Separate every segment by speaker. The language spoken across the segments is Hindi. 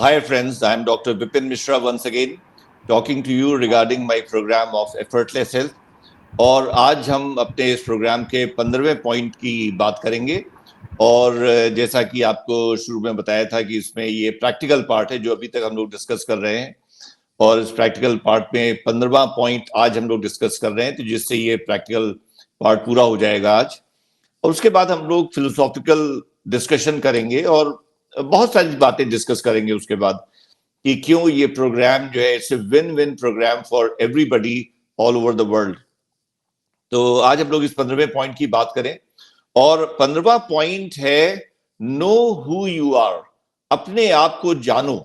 Speaker 1: Hi friends, I am Dr. Vipin Mishra once again talking to you regarding my program of Effortless Health. और आज हम अपने इस प्रोग्राम के 15वें पॉइंट की बात करेंगे। और जैसा कि आपको शुरू में बताया था कि इसमें ये प्रैक्टिकल पार्ट है जो अभी तक हम लोग डिस्कस कर रहे हैं, और इस प्रैक्टिकल पार्ट में 15वां पॉइंट आज हम लोग डिस्कस कर रहे हैं, तो जिससे ये प्रैक्टिकल पार्ट पूरा हो जाएगा आज। और उसके बाद हम लोग फिलोसॉफिकल डिस्कशन करेंगे और बहुत सारी बातें डिस्कस करेंगे उसके बाद कि क्यों ये प्रोग्राम जो है it's a win win program for everybody all over the world. तो आज हम लोग इस 15वें पॉइंट की बात करें, और 15वां पॉइंट है नो हु यू आर, अपने आप को जानो।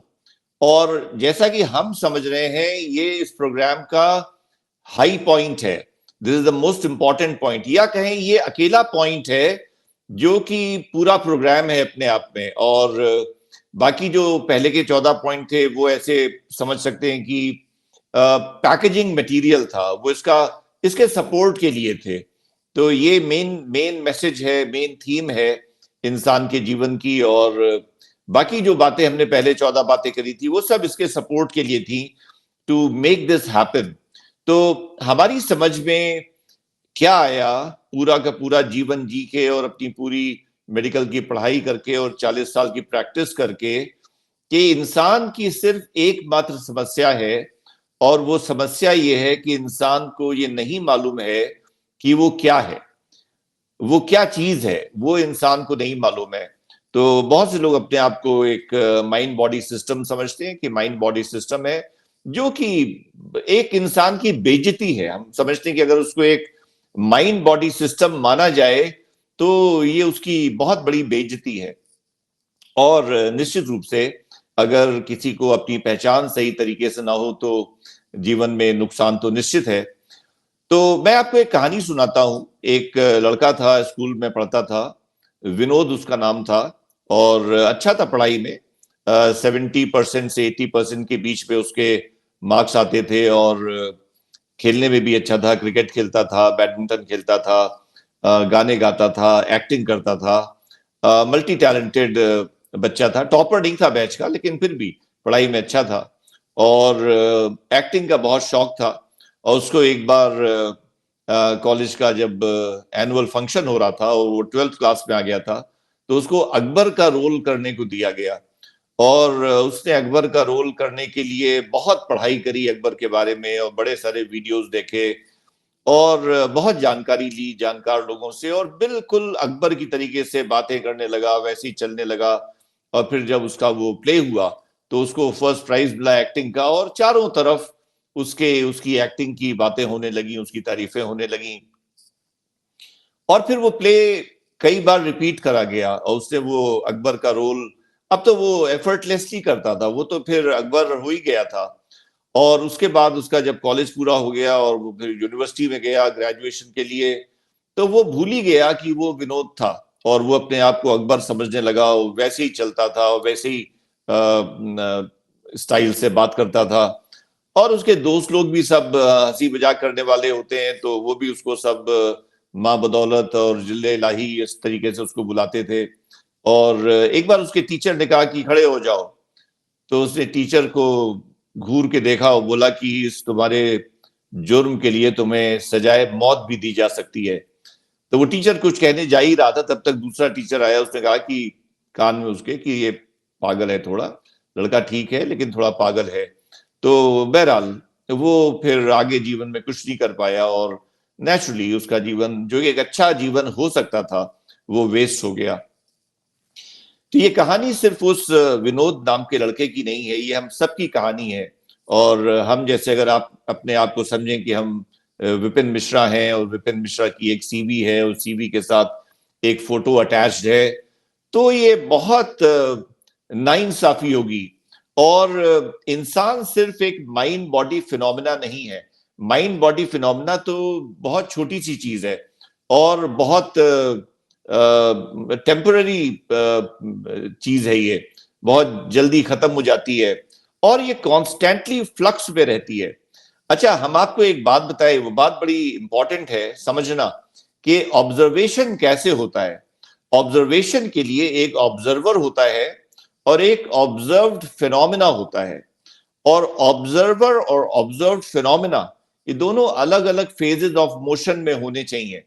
Speaker 1: और जैसा कि हम समझ रहे हैं ये इस प्रोग्राम का हाई पॉइंट है, this is the most important point, या कहें ये अकेला पॉइंट है जो कि पूरा प्रोग्राम है अपने आप में। और बाकी जो पहले के 14 पॉइंट थे वो ऐसे समझ सकते हैं कि पैकेजिंग मटेरियल था, वो इसके सपोर्ट के लिए थे। तो ये मेन मैसेज है, मेन थीम है इंसान के जीवन की। और बाकी जो बातें हमने पहले 14 बातें करी थी वो सब इसके सपोर्ट के लिए थी, टू मेक दिस हैपन। तो हमारी समझ में क्या आया पूरा का पूरा जीवन जी के और अपनी पूरी मेडिकल की पढ़ाई करके और 40 साल की प्रैक्टिस करके, कि इंसान की सिर्फ एकमात्र समस्या है, और वो समस्या ये है कि इंसान को ये नहीं मालूम है कि वो क्या है, वो क्या चीज है, वो इंसान को नहीं मालूम है। तो बहुत से लोग अपने आप को एक माइंड बॉडी सिस्टम समझते हैं कि माइंड बॉडी सिस्टम है, जो कि एक इंसान की बेइज्जती है। हम समझते हैं कि अगर उसको एक माइंड बॉडी सिस्टम माना जाए तो ये उसकी बहुत बड़ी बेइज्जती है। और निश्चित रूप से अगर किसी को अपनी पहचान सही तरीके से ना हो तो जीवन में नुकसान तो निश्चित है। तो मैं आपको एक कहानी सुनाता हूं। एक लड़का था, स्कूल में पढ़ता था, विनोद उसका नाम था, और अच्छा था पढ़ाई में। 70% से 80% के बीच में उसके मार्क्स आते थे, और खेलने में भी अच्छा था, क्रिकेट खेलता था, बैडमिंटन खेलता था, गाने गाता था, एक्टिंग करता था। मल्टी टैलेंटेड बच्चा था, टॉपर नहीं था बैच का, लेकिन फिर भी पढ़ाई में अच्छा था, और एक्टिंग का बहुत शौक था। और उसको एक बार कॉलेज का जब एनुअल फंक्शन हो रहा था और वो 12th क्लास में आ गया था, तो उसको अकबर का रोल करने को दिया गया। और उसने अकबर का रोल करने के लिए बहुत पढ़ाई करी अकबर के बारे में, और बड़े सारे वीडियोस देखे, और बहुत जानकारी ली जानकार लोगों से, और बिल्कुल अकबर की तरीके से बातें करने लगा, वैसे ही चलने लगा। और फिर जब उसका वो प्ले हुआ तो उसको फर्स्ट प्राइज मिला एक्टिंग का, और चारों तरफ उसकी एक्टिंग की बातें होने लगी, उसकी तारीफें होने लगी। और फिर वो प्ले कई बार रिपीट करा गया, और उसने वो अकबर का रोल, अब तो वो एफर्टलेसली करता था, वो तो फिर अकबर हो ही गया था। और उसके बाद उसका जब कॉलेज पूरा हो गया और वो फिर यूनिवर्सिटी में गया ग्रेजुएशन के लिए, तो वो भूल ही गया कि वो विनोद था, और वो अपने आप को अकबर समझने लगा। वो वैसे ही चलता था और वैसे ही स्टाइल से बात करता था। और उसके दोस्त लोग भी सब हंसी मजाक करने वाले होते हैं, तो वो भी उसको सब माँ बदौलत और जिले लाही इस तरीके से उसको बुलाते थे। और एक बार उसके टीचर ने कहा कि खड़े हो जाओ, तो उसने टीचर को घूर के देखा और बोला कि इस तुम्हारे जुर्म के लिए तुम्हें सजाए मौत भी दी जा सकती है। तो वो टीचर कुछ कहने जा ही रहा था, तब तक दूसरा टीचर आया, उसने कहा कि कान में उसके कि ये पागल है थोड़ा, लड़का ठीक है लेकिन थोड़ा पागल है। तो बहरहाल वो फिर आगे जीवन में कुछ नहीं कर पाया, और नेचुरली उसका जीवन जो एक अच्छा जीवन हो सकता था वो वेस्ट हो गया। तो ये कहानी सिर्फ उस विनोद नाम के लड़के की नहीं है, ये हम सबकी कहानी है। और हम जैसे अगर आप अपने आप को समझें कि हम विपिन मिश्रा हैं, और विपिन मिश्रा की एक सीवी है, और सीवी के साथ एक फोटो अटैच्ड है, तो ये बहुत नाइंसाफी होगी। और इंसान सिर्फ एक माइंड बॉडी फिनोमिना नहीं है। माइंड बॉडी फिनोमिना तो बहुत छोटी सी चीज है, और बहुत टेम्पररी चीज है, ये बहुत जल्दी खत्म हो जाती है, और ये कॉन्स्टेंटली फ्लक्स में रहती है। अच्छा, हम आपको एक बात बताए, वो बात बड़ी इंपॉर्टेंट है समझना, कि ऑब्जर्वेशन कैसे होता है। ऑब्जर्वेशन के लिए एक ऑब्जर्वर होता है, और एक ऑब्जर्व्ड फिनोमिना होता है। और ऑब्जर्वर और ऑब्जर्व्ड फिनोमिना ये दोनों अलग अलग फेजेस ऑफ मोशन में होने चाहिए।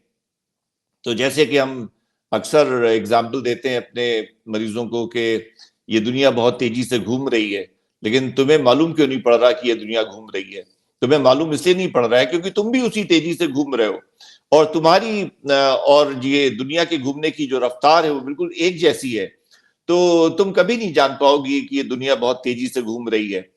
Speaker 1: तो जैसे कि हम अक्सर एग्जाम्पल देते हैं अपने मरीजों को कि ये दुनिया बहुत तेजी से घूम रही है, लेकिन तुम्हें मालूम क्यों नहीं पड़ रहा कि ये दुनिया घूम रही है? तुम्हें मालूम इसलिए नहीं पड़ रहा है क्योंकि तुम भी उसी तेजी से घूम रहे हो, और तुम्हारी और ये दुनिया के घूमने की जो रफ्तार है वो बिल्कुल एक जैसी है। तो तुम कभी नहीं जान पाओगी कि ये दुनिया बहुत तेजी से घूम रही है।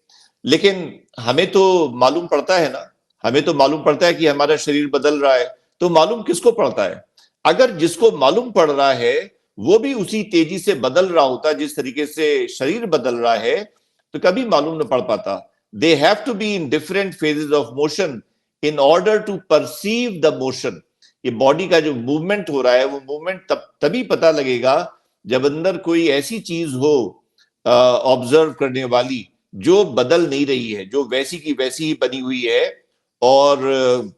Speaker 1: लेकिन हमें तो मालूम पड़ता है ना, हमें तो मालूम पड़ता है कि हमारा शरीर बदल रहा है। तो मालूम किसको पड़ता है? अगर जिसको मालूम पड़ रहा है वो भी उसी तेजी से बदल रहा होता जिस तरीके से शरीर बदल रहा है, तो कभी मालूम न पड़ पाता। They have to be in different phases of motion in order to perceive the motion. ये बॉडी का जो मूवमेंट हो रहा है वो मूवमेंट तभी पता लगेगा जब अंदर कोई ऐसी चीज हो ऑब्जर्व करने वाली जो बदल नहीं रही है, जो वैसी की वैसी ही बनी हुई है। और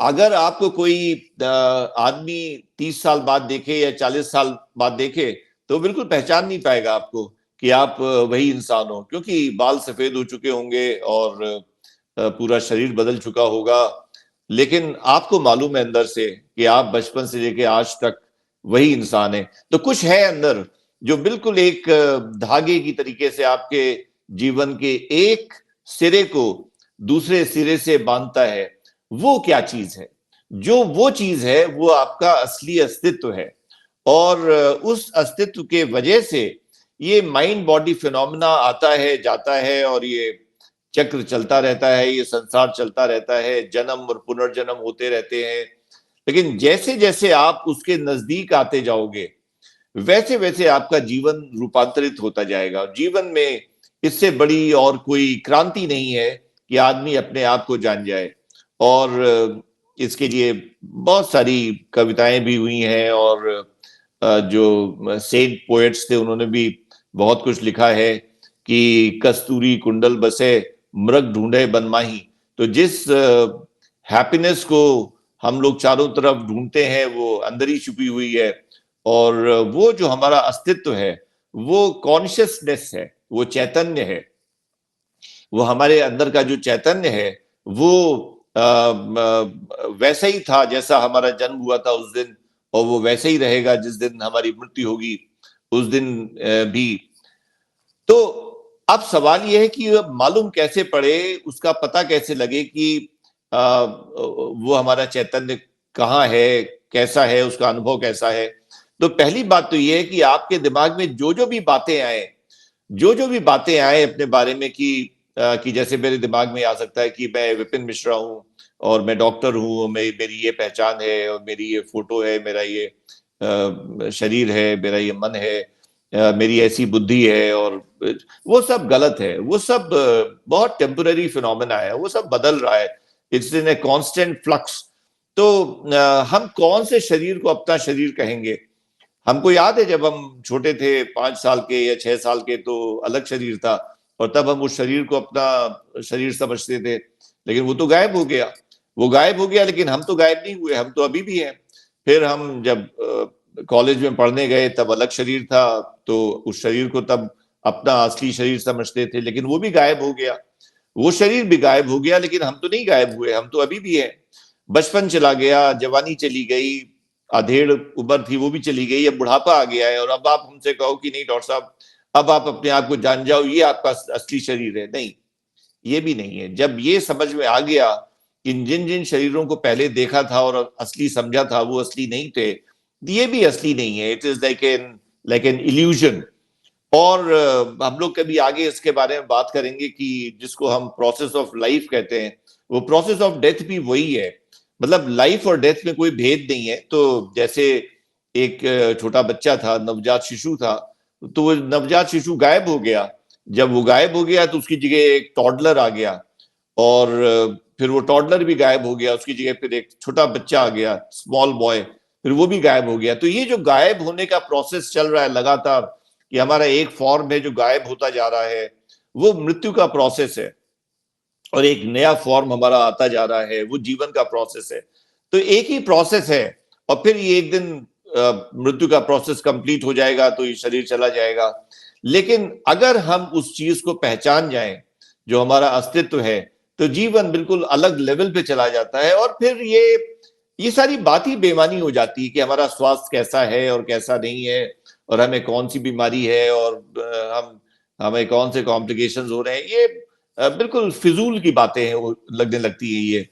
Speaker 1: अगर आपको कोई आदमी 30 साल बाद देखे या 40 साल बाद देखे तो बिल्कुल पहचान नहीं पाएगा आपको कि आप वही इंसान हो, क्योंकि बाल सफेद हो चुके होंगे और पूरा शरीर बदल चुका होगा। लेकिन आपको मालूम है अंदर से कि आप बचपन से लेके आज तक वही इंसान है। तो कुछ है अंदर जो बिल्कुल एक धागे की तरीके से आपके जीवन के एक सिरे को दूसरे सिरे से बांधता है। वो क्या चीज है? जो वो चीज है वो आपका असली अस्तित्व है। और उस अस्तित्व के वजह से ये माइंड बॉडी फिनोमिना आता है जाता है, और ये चक्र चलता रहता है, ये संसार चलता रहता है, जन्म और पुनर्जन्म होते रहते हैं। लेकिन जैसे जैसे आप उसके नजदीक आते जाओगे वैसे वैसे आपका जीवन रूपांतरित होता जाएगा। जीवन में इससे बड़ी और कोई क्रांति नहीं है कि आदमी अपने आप को जान जाए। और इसके लिए बहुत सारी कविताएं भी हुई हैं, और जो सेंट पोएट्स थे उन्होंने भी बहुत कुछ लिखा है कि कस्तूरी कुंडल बसे मृग ढूंढे बनमाही। तो जिस हैप्पीनेस को हम लोग चारों तरफ ढूंढते हैं वो अंदर ही छुपी हुई है। और वो जो हमारा अस्तित्व है वो कॉन्शियसनेस है, वो चैतन्य है। वो हमारे अंदर का जो चैतन्य है वो वैसा ही था जैसा हमारा जन्म हुआ था उस दिन, और वो वैसे ही रहेगा जिस दिन हमारी मृत्यु होगी उस दिन भी। तो अब सवाल यह है कि मालूम कैसे पड़े, उसका पता कैसे लगे कि वो हमारा चैतन्य कहाँ है, कैसा है, उसका अनुभव कैसा है। तो पहली बात तो यह है कि आपके दिमाग में जो जो भी बातें आए, जो जो भी बातें आए अपने बारे में कि जैसे मेरे दिमाग में आ सकता है कि मैं विपिन मिश्रा हूँ और मैं डॉक्टर हूँ, मेरी ये पहचान है और मेरी ये फोटो है, मेरा ये शरीर है, मेरा ये मन है, मेरी ऐसी बुद्धि है। और वो सब गलत है। वो सब बहुत टेम्पररी फिनोमेना है, वो सब बदल रहा है। It's in a constant flux. तो हम कौन से शरीर को अपना शरीर कहेंगे? हमको याद है जब हम छोटे थे 5 साल के या 6 साल के तो अलग शरीर था, और तब हम उस शरीर को अपना शरीर समझते थे। लेकिन वो तो गायब हो गया, वो गायब हो गया, लेकिन हम तो गायब नहीं हुए, हम तो अभी भी हैं। फिर हम जब कॉलेज में पढ़ने गए तब अलग शरीर था, तो उस शरीर को तब अपना असली शरीर समझते थे, लेकिन वो भी गायब हो गया। वो शरीर भी गायब हो गया, लेकिन हम तो नहीं गायब हुए, हम तो अभी भी हैं। बचपन चला गया, जवानी चली गई, अधेड़ उम्र थी वो भी चली गई, अब बुढ़ापा आ गया है, और अब आप हमसे कहो कि नहीं डॉक्टर साहब अब आप अपने आप को जान जाओ, ये आपका असली शरीर है। नहीं, ये भी नहीं है। जब ये समझ में आ गया कि जिन जिन शरीरों को पहले देखा था और असली समझा था वो असली नहीं थे, ये भी असली नहीं है। It is like an illusion. और हम लोग कभी आगे इसके बारे में बात करेंगे कि जिसको हम प्रोसेस ऑफ लाइफ कहते हैं, वो प्रोसेस ऑफ डेथ भी वही है। मतलब लाइफ और डेथ में कोई भेद नहीं है। तो जैसे एक छोटा बच्चा था, नवजात शिशु था, तो वो नवजात शिशु गायब हो गया। जब वो गायब हो गया तो उसकी जगह एक टॉडलर आ गया, और फिर वो टॉडलर भी गायब हो गया, उसकी जगह फिर एक छोटा बच्चा आ गया, स्मॉल बॉय, फिर वो भी गायब हो गया। तो ये जो गायब होने का प्रोसेस चल रहा है लगातार, कि हमारा एक फॉर्म है जो गायब होता जा रहा है, वो मृत्यु का प्रोसेस है, और एक नया फॉर्म हमारा आता जा रहा है, वो जीवन का प्रोसेस है। तो एक ही प्रोसेस है। और फिर ये एक दिन मृत्यु का प्रोसेस कंप्लीट हो जाएगा तो ये शरीर चला जाएगा। लेकिन अगर हम उस चीज को पहचान जाएं जो हमारा अस्तित्व है, तो जीवन बिल्कुल अलग लेवल पे चला जाता है। और फिर ये सारी बात ही बेमानी हो जाती है कि हमारा स्वास्थ्य कैसा है और कैसा नहीं है, और हमें कौन सी बीमारी है, और हमें कौन से कॉम्प्लिकेशंस हो रहे हैं। ये बिल्कुल फिजूल की बातें हैं, वो लगने लगती है ये,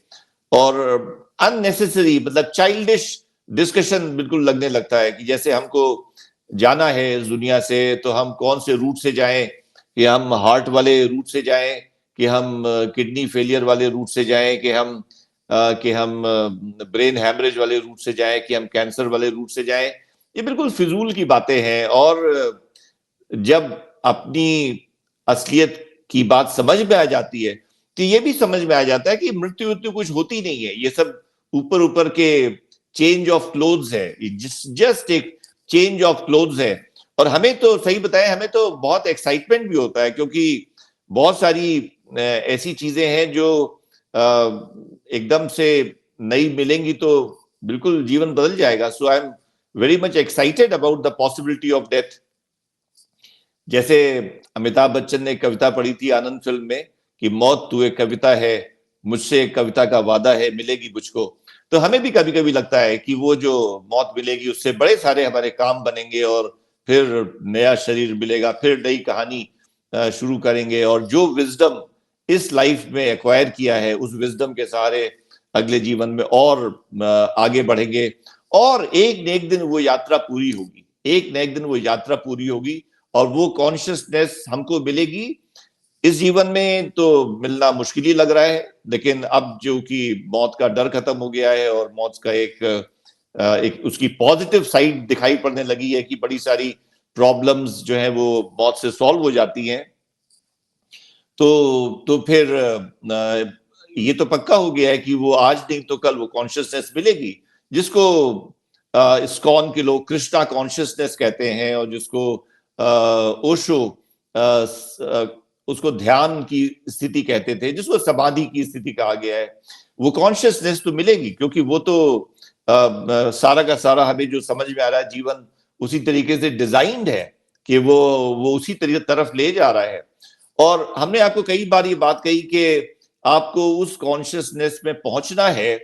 Speaker 1: और अननेसेसरी, मतलब चाइल्डिश डिस्कशन बिल्कुल लगने लगता है कि जैसे हमको जाना है इस दुनिया से तो हम कौन से रूट से जाएं, कि हम हार्ट वाले रूट से जाएं, कि हम किडनी फेलियर वाले रूट से जाएं, कि हम ब्रेन हैमरेज वाले रूट से जाएं, कि हम कैंसर वाले रूट से जाएं। ये बिल्कुल फिजूल की बातें हैं। और जब अपनी असलियत की बात समझ में आ जाती है तो ये भी समझ में आ जाता है कि मृत्यु मृत्यु कुछ होती नहीं है। ये सब ऊपर ऊपर के चेंज ऑफ क्लोथ्स है, जस्ट एक चेंज ऑफ क्लोथ्स है। और हमें तो सही बताएं, हमें तो बहुत एक्साइटमेंट भी होता है, क्योंकि बहुत सारी ऐसी चीजें हैं जो एकदम से नई मिलेंगी तो बिल्कुल जीवन बदल जाएगा। So I am very much excited about the possibility of death. जैसे अमिताभ बच्चन ने एक कविता पढ़ी थी आनंद फिल्म में कि मौत तू एक कविता है, मुझसे एक कविता का वादा है, मिलेगी मुझको। तो हमें भी कभी कभी लगता है कि वो जो मौत मिलेगी उससे बड़े सारे हमारे काम बनेंगे, और फिर नया शरीर मिलेगा, फिर नई कहानी शुरू करेंगे। और जो विजडम इस लाइफ में एक्वायर किया है, उस विजडम के सहारे अगले जीवन में और आगे बढ़ेंगे। और एक न एक दिन वो यात्रा पूरी होगी, एक न एक दिन वो यात्रा पूरी होगी, और वो कॉन्शियसनेस हमको मिलेगी। इस जीवन में तो मिलना मुश्किल ही लग रहा है, लेकिन अब जो कि मौत का डर खत्म हो गया है और मौत का एक उसकी पॉजिटिव साइड दिखाई पड़ने लगी है कि बड़ी सारी प्रॉब्लम्स जो है वो मौत से सॉल्व हो जाती हैं। तो फिर ये तो पक्का हो गया है कि वो आज नहीं तो कल वो कॉन्शियसनेस मिलेगी, जिसको इस्कॉन के लोग कृष्णा कॉन्शियसनेस कहते हैं, और जिसको ओशो उसको ध्यान की स्थिति कहते थे, जिसको समाधि की स्थिति कहा गया है। वो कॉन्शियसनेस तो मिलेगी, क्योंकि वो तो सारा का सारा हमें जो समझ में आ रहा है, जीवन उसी तरीके से डिजाइंड है कि वो उसी तरीके तरफ ले जा रहा है। और हमने आपको कई बार ये बात कही कि आपको उस कॉन्शियसनेस में पहुंचना है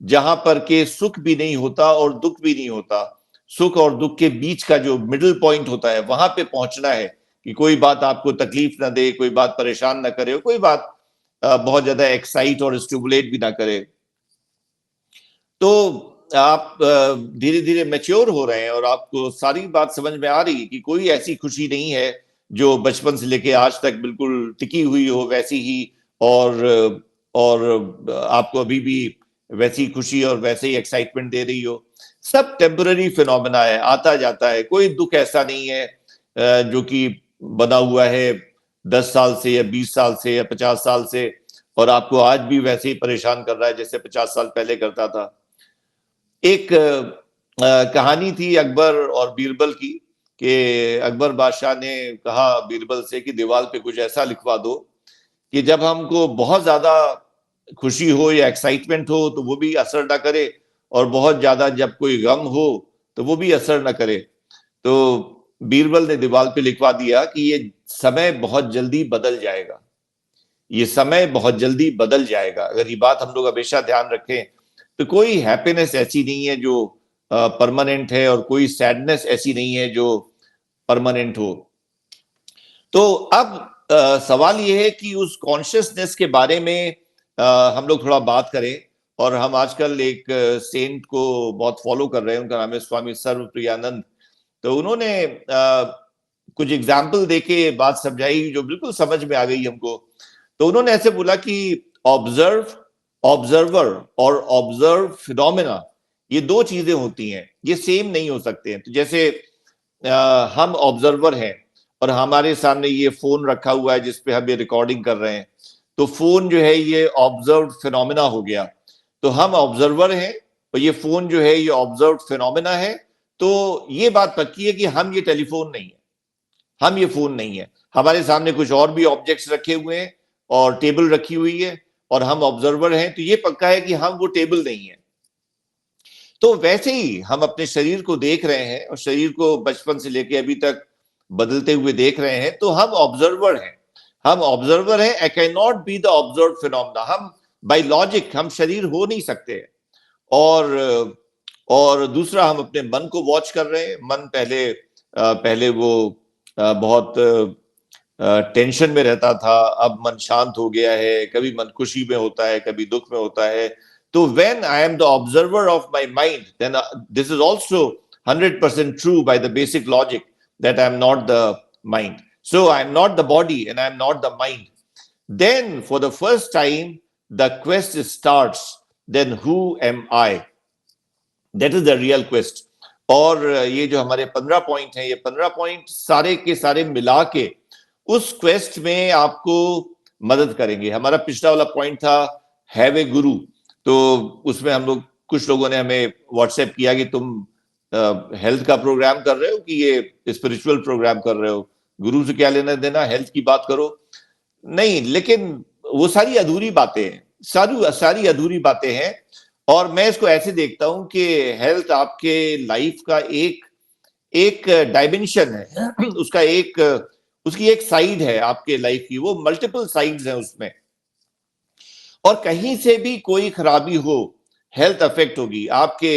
Speaker 1: जहां पर के सुख भी नहीं होता और दुख भी नहीं होता। सुख और दुख के बीच का जो मिडिल पॉइंट होता है, वहां पे पहुंचना है कि कोई बात आपको तकलीफ ना दे, कोई बात परेशान ना करे, कोई बात बहुत ज्यादा एक्साइट और स्टिमुलेट भी ना करे। तो आप धीरे धीरे मैच्योर हो रहे हैं और आपको सारी बात समझ में आ रही है कि कोई ऐसी खुशी नहीं है जो बचपन से लेके आज तक बिल्कुल टिकी हुई हो वैसी ही, और आपको अभी भी वैसी खुशी और वैसे ही एक्साइटमेंट दे रही हो। सब टेम्पररी फिनोमेना है, आता जाता है। कोई दुख ऐसा नहीं है जो कि बना हुआ है 10 साल से या 20 साल से या 50 साल से, और आपको आज भी वैसे ही परेशान कर रहा है जैसे 50 साल पहले करता था। एक कहानी थी अकबर और बीरबल की, कि अकबर बादशाह ने कहा बीरबल से कि दीवार पे कुछ ऐसा लिखवा दो कि जब हमको बहुत ज्यादा खुशी हो या एक्साइटमेंट हो तो वो भी असर ना करे, और बहुत ज्यादा जब कोई गम हो तो वो भी असर ना करे। तो बीरबल ने दीवार पे लिखवा दिया कि ये समय बहुत जल्दी बदल जाएगा, ये समय बहुत जल्दी बदल जाएगा। अगर ये बात हम लोग हमेशा ध्यान रखें तो कोई हैप्पीनेस ऐसी नहीं है जो परमानेंट है, और कोई सैडनेस ऐसी नहीं है जो परमानेंट हो। तो अब सवाल ये है कि उस कॉन्शियसनेस के बारे में हम लोग थोड़ा बात करें। और हम आजकल एक सेंट को बहुत फॉलो कर रहे हैं, उनका नाम है स्वामी सर्वप्रियानंद। तो उन्होंने कुछ एग्जाम्पल देके बात समझाई जो बिल्कुल समझ में आ गई हमको। तो उन्होंने ऐसे बोला कि ऑब्जर्व, ऑब्जर्वर और ऑब्जर्व फिनोमेना, ये दो चीजें होती हैं, ये सेम नहीं हो सकते हैं। तो जैसे हम ऑब्जर्वर हैं और हमारे सामने ये फोन रखा हुआ है जिसपे हम ये रिकॉर्डिंग कर रहे हैं, तो फोन जो है ये ऑब्जर्व फिनोमेना हो गया। तो हम ऑब्जर्वर हैं और ये फोन जो है ये ऑब्जर्व फिनोमेना है। तो ये बात पक्की है कि हम ये टेलीफोन नहीं है, हम ये फोन नहीं है। हमारे सामने कुछ और भी ऑब्जेक्ट्स रखे हुए हैं और टेबल रखी हुई है और हम ऑब्जर्वर हैं, तो ये पक्का है कि हम वो टेबल नहीं है। तो वैसे ही हम अपने शरीर को देख रहे हैं और शरीर को बचपन से लेके अभी तक बदलते हुए देख रहे हैं, तो हम ऑब्जर्वर हैं। हम ऑब्जर्वर हैं। I can not be the observe phenomena. हम बाय लॉजिक हम शरीर हो नहीं सकते। और दूसरा, हम अपने मन को वॉच कर रहे हैं। मन पहले वो बहुत टेंशन में रहता था, अब मन शांत हो गया है। कभी मन खुशी में होता है, कभी दुख में होता है। तो when I am the observer of my mind, then this is also 100% true by the basic logic that I am not the mind. So I am not the body and I am not the mind. Then for the first time, the quest starts. Then who am I? That is the real quest. और ये जो हमारे 15 पॉइंट हैं, ये 15 पॉइंट सारे के सारे मिला के उस क्वेस्ट में आपको मदद करेंगे। हमारा पिछला वाला पॉइंट था हैव ए गुरु। तो उसमें हम लोग, कुछ लोगों ने हमें व्हाट्सएप किया कि तुम हेल्थ का प्रोग्राम कर रहे हो कि ये स्पिरिचुअल प्रोग्राम कर रहे हो, गुरु से क्या लेना देना, हेल्थ की बात करो। नहीं, लेकिन वो सारी अधूरी बातें हैं, सारी अधूरी बातें हैं। और मैं इसको ऐसे देखता हूं कि हेल्थ आपके लाइफ का एक एक डायमेंशन है, उसकी एक साइड है आपके लाइफ की। वो मल्टीपल साइड्स हैं उसमें, और कहीं से भी कोई खराबी हो, हेल्थ अफेक्ट होगी। आपके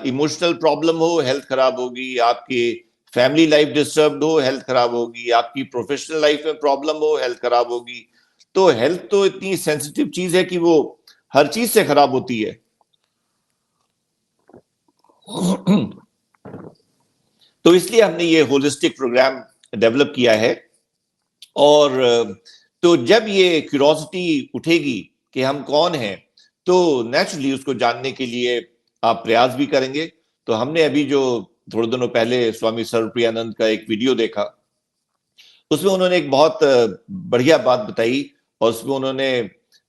Speaker 1: इमोशनल प्रॉब्लम हो, हेल्थ खराब होगी। आपकी फैमिली लाइफ डिस्टर्ब हो, हेल्थ खराब होगी। आपकी प्रोफेशनल लाइफ में प्रॉब्लम हो, हेल्थ खराब होगी। तो हेल्थ तो इतनी सेंसिटिव चीज है कि वो हर चीज से खराब होती है। तो इसलिए हमने ये होलिस्टिक प्रोग्राम डेवलप किया है। और तो जब ये क्यूरोसिटी उठेगी कि हम कौन हैं, तो नेचुरली उसको जानने के लिए आप प्रयास भी करेंगे। तो हमने अभी जो थोड़े दिनों पहले स्वामी सर्वप्रियानंद का एक वीडियो देखा, उसमें उन्होंने एक बहुत बढ़िया बात बताई, और उसमें उन्होंने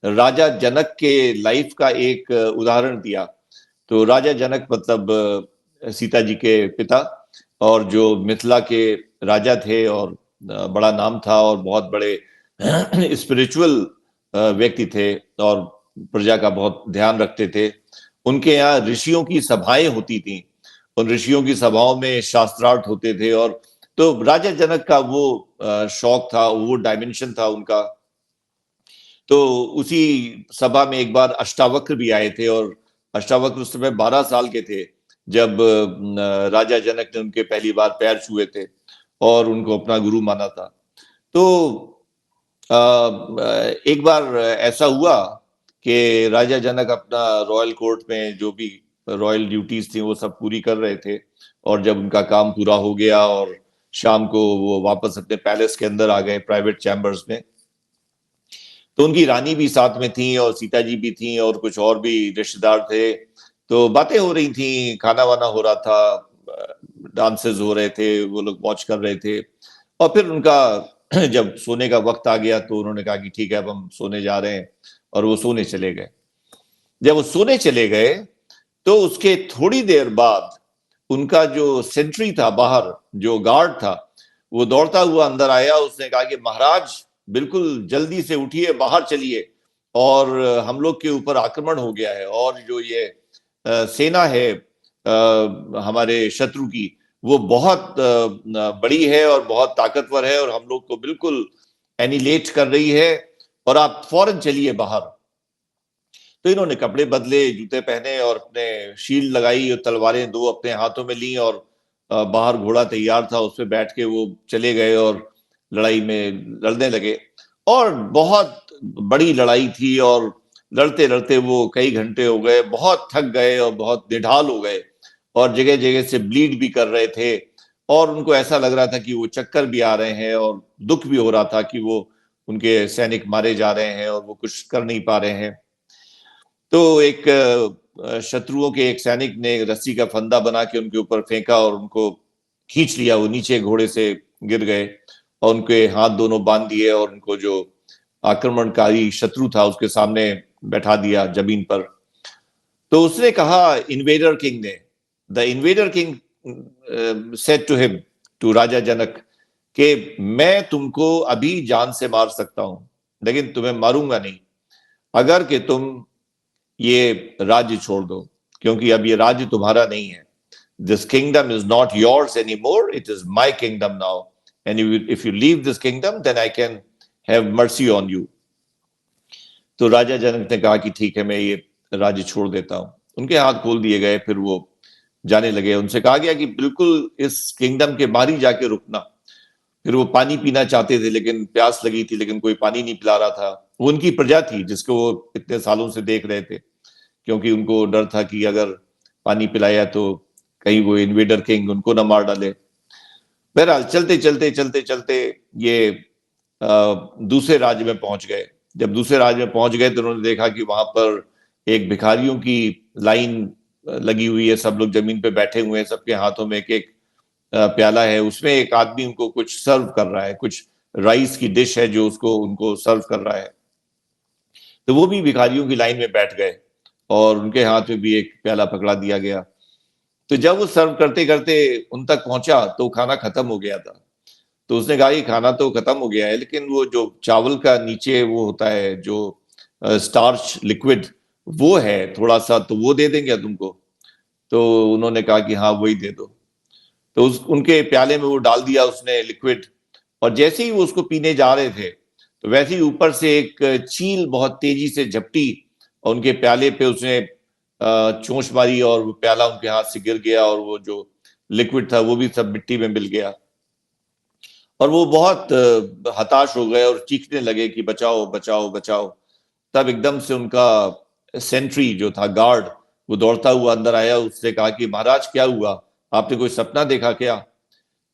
Speaker 1: राजा जनक के लाइफ का एक उदाहरण दिया। तो राजा जनक मतलब सीता जी के पिता, और जो मिथिला के राजा थे, और बड़ा नाम था, और बहुत बड़े स्पिरिचुअल व्यक्ति थे, और प्रजा का बहुत ध्यान रखते थे। उनके यहाँ ऋषियों की सभाएं होती थी। उन ऋषियों की सभाओं में शास्त्रार्थ होते थे। और तो राजा जनक का वो शौक था, वो डायमेंशन था उनका। तो उसी सभा में एक बार अष्टावक्र भी आए थे, और अष्टावक्र उस समय 12 साल के थे जब राजा जनक ने उनके पहली बार पैर छुए थे और उनको अपना गुरु माना था। तो एक बार ऐसा हुआ कि राजा जनक अपना रॉयल कोर्ट में जो भी रॉयल ड्यूटीज थी वो सब पूरी कर रहे थे, और जब उनका काम पूरा हो गया और शाम को वो वापस अपने पैलेस के अंदर आ गए, प्राइवेट चैम्बर्स में, तो उनकी रानी भी साथ में थी, और सीता जी भी थी, और कुछ और भी रिश्तेदार थे। तो बातें हो रही थी, खाना वाना हो रहा था, डांसेस हो रहे थे, वो लोग वॉच कर रहे थे। और फिर उनका जब सोने का वक्त आ गया, तो उन्होंने कहा कि ठीक है, अब हम सोने जा रहे हैं, और वो सोने चले गए। जब वो सोने चले गए, तो उसके थोड़ी देर बाद उनका जो सेंट्री था बाहर, जो गार्ड था, वो दौड़ता हुआ अंदर आया। उसने कहा कि महाराज, बिल्कुल जल्दी से उठिए, बाहर चलिए, और हम लोग के ऊपर आक्रमण हो गया है, और जो ये सेना है हमारे शत्रु की, वो बहुत बड़ी है और बहुत ताकतवर है, और हम लोग को बिल्कुल एनिलेट कर रही है, और आप फौरन चलिए बाहर। तो इन्होंने कपड़े बदले, जूते पहने, और अपने शील्ड लगाई, और तलवारें दो अपने हाथों में ली, और बाहर घोड़ा तैयार था, उस पर बैठ के वो चले गए और लड़ाई में लड़ने लगे। और बहुत बड़ी लड़ाई थी, और लड़ते लड़ते वो कई घंटे हो गए, बहुत थक गए और बहुत निढाल हो गए, और जगह जगह से ब्लीड भी कर रहे थे, और उनको ऐसा लग रहा था कि वो चक्कर भी आ रहे हैं, और दुख भी हो रहा था कि वो उनके सैनिक मारे जा रहे हैं और वो कुछ कर नहीं पा रहे हैं। तो एक शत्रुओं के एक सैनिक ने रस्सी का फंदा बना के उनके ऊपर फेंका, और उनको खींच लिया। वो नीचे घोड़े से गिर गए, और उनके हाथ दोनों बांध दिए, और उनको जो आक्रमणकारी शत्रु था उसके सामने बैठा दिया जमीन पर। तो उसने कहा, इन्वेडर किंग ने, the invader king said to him, to Raja Janak, कि मैं तुमको अभी जान से मार सकता हूं, लेकिन तुम्हें मारूंगा नहीं, अगर कि तुम ये राज्य छोड़ दो। क्योंकि अब ये राज्य तुम्हारा नहीं है. This kingdom is not yours anymore. It is my kingdom now. And if you leave this kingdom, then I can have mercy on you. तो राजा जनक ने कहा कि ठीक है, मैं ये राज्य छोड़ देता हूं. उनके हाथ खोल दिए गए. फिर वो जाने लगे. उनसे कहा गया कि बिल्कुल इस किंगडम के बाहर ही जाके रुकना. फिर वो पानी पीना चाहते थे, लेकिन प्यास लगी थी, लेकिन कोई पानी नहीं पिला रहा था. वो उनकी प्रजा थी जिसको वो इतने सालों से देख रहे थे, क्योंकि उनको डर था कि अगर पानी पिलाया तो कहीं वो इन्वेडर किंग उनको ना मार डाले. बहरहाल चलते चलते चलते चलते ये दूसरे राज्य में पहुंच गए. जब दूसरे राज्य में पहुंच गए तो उन्होंने देखा कि वहां पर एक भिखारियों की लाइन लगी हुई है. सब लोग जमीन पे बैठे हुए हैं, सबके हाथों में एक एक प्याला है. उसमें एक आदमी उनको कुछ सर्व कर रहा है, कुछ राइस की डिश है जो उसको उनको सर्व कर रहा है. तो वो भी भिखारियों की लाइन में बैठ गए और उनके हाथ में भी एक प्याला पकड़ा दिया गया. तो जब वो सर्व करते करते उन तक पहुंचा तो खाना खत्म हो गया था. तो उसने कहा कि खाना तो खत्म हो गया है, लेकिन वो जो चावल का नीचे वो होता है जो स्टार्च लिक्विड, वो है थोड़ा सा, तो वो दे देंगे तुमको. तो उन्होंने कहा कि हाँ वही दे दो. तो उनके प्याले में वो डाल दिया उसने लिक्विड. और जैसे ही वो उसको पीने जा रहे थे तो वैसे ही ऊपर से एक चील बहुत तेजी से झपटी और उनके प्याले पे उसने चोंच मारी और वो प्याला उनके हाथ से गिर गया और वो जो लिक्विड था वो भी सब मिट्टी में मिल गया. और वो बहुत हताश हो गए और चीखने लगे कि बचाओ बचाओ बचाओ. तब एकदम से उनका सेंट्री जो था, गार्ड, वो दौड़ता हुआ अंदर आया. उससे कहा कि महाराज क्या हुआ, आपने कोई सपना देखा क्या?